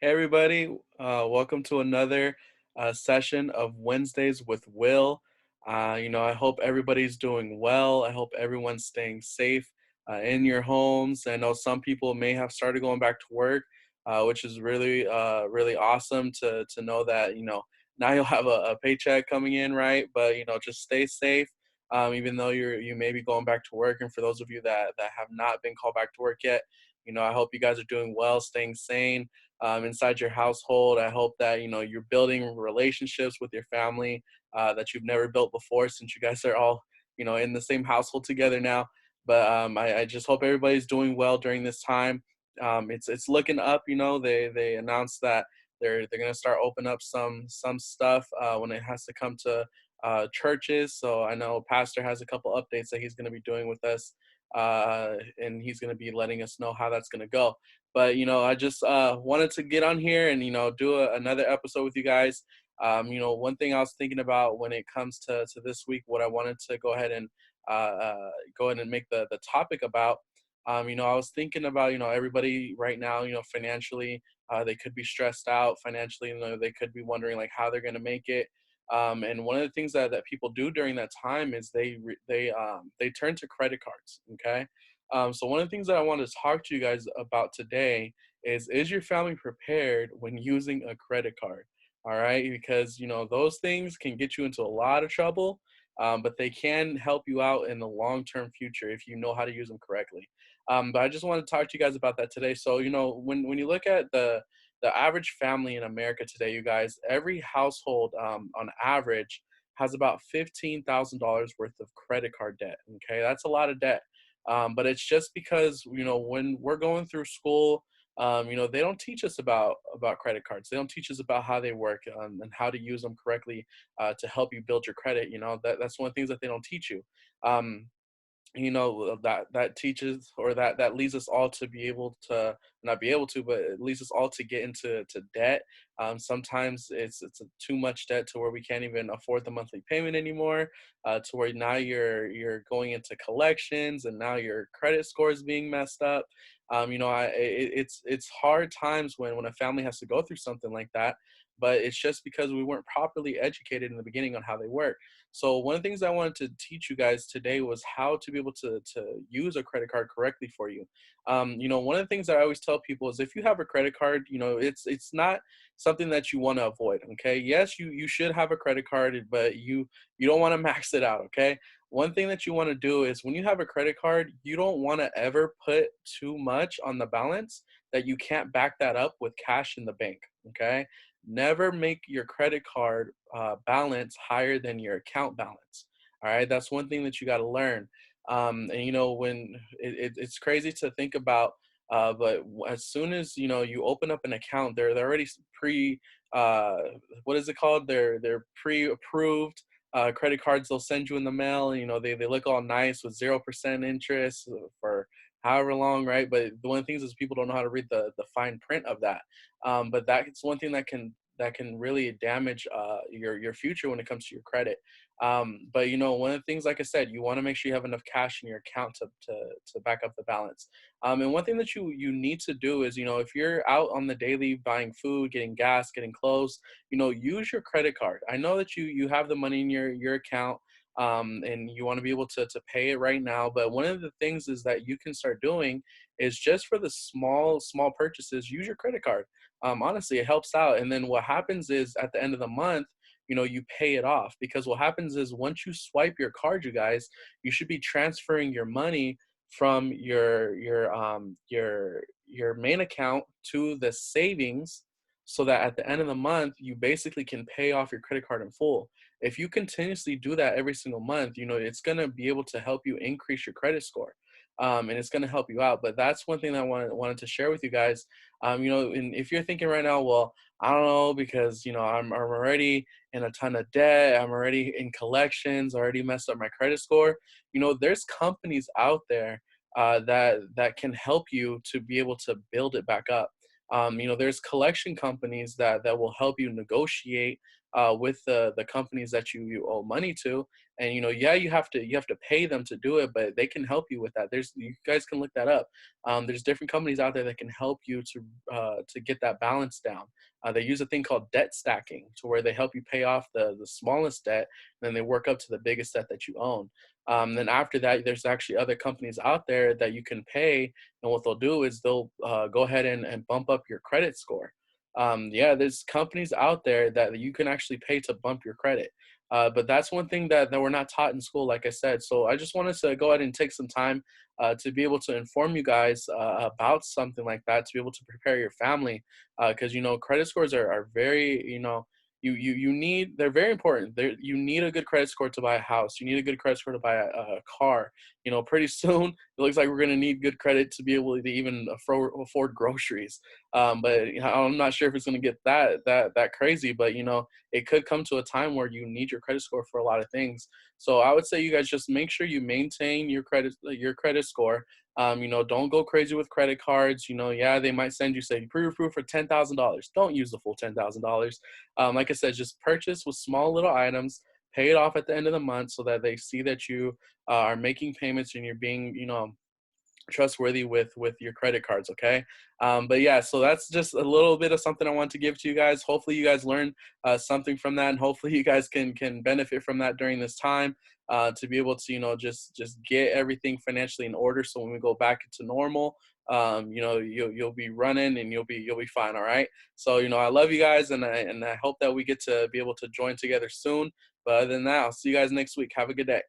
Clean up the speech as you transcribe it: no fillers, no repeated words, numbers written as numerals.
Hey everybody, welcome to another session of Wednesdays with Will. I hope everybody's doing well. I hope everyone's staying safe in your homes. I know some people may have started going back to work, which is really awesome to know that now you'll have a paycheck coming in, right? But just stay safe, even though you may be going back to work. And for those of you that have not been called back to work yet, I hope you guys are doing well, staying sane inside your household. I hope that you're building relationships with your family that you've never built before, since you guys are all in the same household together now. But I just hope everybody's doing well during this time. It's looking up. They announced that they're gonna start opening up some stuff when it has to come to churches. So I know Pastor has a couple updates that he's gonna be doing with us, and he's gonna be letting us know how that's gonna go. But I just wanted to get on here and do another episode with you guys. One thing I was thinking about when it comes to this week, what I wanted to go ahead and make the topic about. I was thinking about everybody right now, financially, they could be stressed out financially. They could be wondering like how they're going to make it. And one of the things that people do during that time is they turn to credit cards. Okay. So one of the things that I want to talk to you guys about today is your family prepared when using a credit card? All right, because those things can get you into a lot of trouble, but they can help you out in the long-term future if you know how to use them correctly. But I just want to talk to you guys about that today. So when you look at the average family in America today, you guys, every household on average has about $15,000 worth of credit card debt. Okay, that's a lot of debt. But it's just because when we're going through school, they don't teach us about credit cards. They don't teach us about how they work, and how to use them correctly to help you build your credit. That's one of the things that they don't teach you. Um, that teaches, or that leads us all to be able to not be able to, but it leads us all to get into debt. Sometimes it's too much debt to where we can't even afford the monthly payment anymore, to where now you're going into collections, and now your credit score is being messed up. It's hard times when a family has to go through something like that, but it's just because we weren't properly educated in the beginning on how they work. So one of the things I wanted to teach you guys today was how to be able to use a credit card correctly for you. One of the things that I always tell people is if you have a credit card, it's not something that you want to avoid. Okay, yes, you should have a credit card, but you don't want to max it out. Okay, one thing that you want to do is when you have a credit card, you don't want to ever put too much on the balance that you can't back that up with cash in the bank. Okay, never make your credit card balance higher than your account balance. All right, that's one thing that you got to learn. And when it's crazy to think about, but as soon as you open up an account, they're already pre uh, what is it called? They're pre-approved credit cards they'll send you in the mail. They look all nice with 0% interest for however long, right? But the one of the things is people don't know how to read the fine print of that. But that's one thing that can really damage your future when it comes to your credit. But one of the things, like I said, you want to make sure you have enough cash in your account to back up the balance. And one thing that you need to do is, if you're out on the daily buying food, getting gas, getting clothes, use your credit card. I know that you have the money in your account, and you want to be able to pay it right now. But one of the things is that you can start doing is just for the small purchases, use your credit card. Honestly, it helps out. And then what happens is at the end of the month, you pay it off, because what happens is once you swipe your card, you guys, you should be transferring your money from your main account to the savings, so that at the end of the month you basically can pay off your credit card in full. If you continuously do that every single month, it's going to be able to help you increase your credit score, and it's going to help you out. But that's one thing that I wanted to share with you guys. And if you're thinking right now, well, I don't know, because I'm already in a ton of debt, I'm already in collections, already messed up my credit score. There's companies out there that can help you to be able to build it back up. There's collection companies that will help you negotiate with the companies that you owe money to. And yeah, you have to pay them to do it, but they can help you with that. There's You guys can look that up. There's different companies out there that can help you to get that balance down. They use a thing called debt stacking, to where they help you pay off the smallest debt, and then they work up to the biggest debt that you own. Then after that, there's actually other companies out there that you can pay, and what they'll do is they'll go ahead and bump up your credit score. Yeah, there's companies out there that you can actually pay to bump your credit. But that's one thing that we're not taught in school, like I said. So I just wanted to go ahead and take some time to be able to inform you guys about something like that, to be able to prepare your family, because credit scores are very, you need, they're very important. You need a good credit score to buy a house. You need a good credit score to buy a car. Pretty soon it looks like we're going to need good credit to be able to even afford groceries. But I'm not sure if it's going to get that crazy. But it could come to a time where you need your credit score for a lot of things. So I would say you guys just make sure you maintain your credit score. Don't go crazy with credit cards. Yeah, they might send you, say, pre-approved for $10,000. Don't use the full $10,000. Like I said, just purchase with small little items, pay it off at the end of the month, so that they see that you are making payments and you're being, trustworthy with your credit cards. Okay. But yeah, so that's just a little bit of something I want to give to you guys. Hopefully you guys learn something from that, and hopefully you guys can benefit from that during this time, to be able to just get everything financially in order, so when we go back into normal, you'll be running and you'll be fine. All right. So I love you guys, and I hope that we get to be able to join together soon. But other than that, I'll see you guys next week. Have a good day.